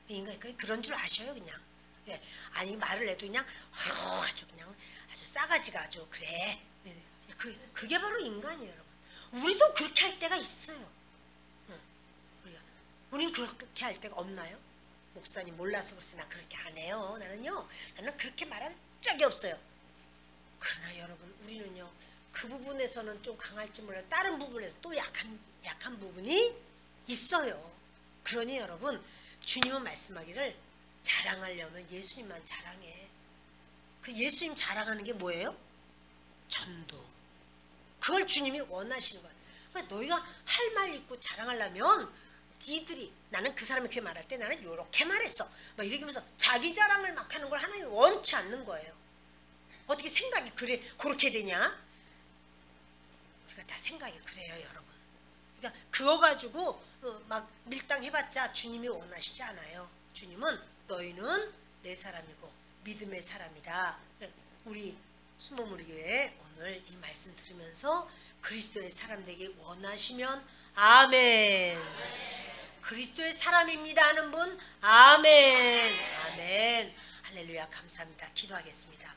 이 인간 그런 줄 아셔요, 그냥. 예. 아니 말을 해도 그냥 아주 그냥 아주 싸가지가 아주 그래. 그게 바로 인간이에요, 여러분. 우리도 그렇게 할 때가 있어요. 우리는 그렇게 할 때가 없나요? 목사님 몰라서 그렇지 나 그렇게 안 해요. 나는 그렇게 말한 적이 없어요. 그러나 여러분, 우리는요 그 부분에서는 좀 강할지 몰라도 다른 부분에서 또 약한 부분이 있어요. 그러니 여러분, 주님은 말씀하기를 자랑하려면 예수님만 자랑해. 그 예수님 자랑하는 게 뭐예요? 전도. 그걸 주님이 원하시는 거예요. 그러니까 너희가 할 말 있고 자랑하려면 니들이, 나는 그 사람이 그렇게 말할 때 나는 이렇게 말했어 막 이렇게 하면서 자기 자랑을 막 하는 걸 하나님이 원치 않는 거예요. 어떻게 생각이 그렇게 되냐? 우리가 다 생각이 그래요, 여러분. 그러니까 그거 가지고 막 밀당해봤자 주님이 원하시지 않아요. 주님은 너희는 내 사람이고 믿음의 사람이다. 우리 순복음교회 오늘 이 말씀 들으면서 그리스도의 사람 되기 원하시면 아멘. 그리스도의 사람입니다 하는 분 아멘. 아멘. 할렐루야. 감사합니다. 기도하겠습니다.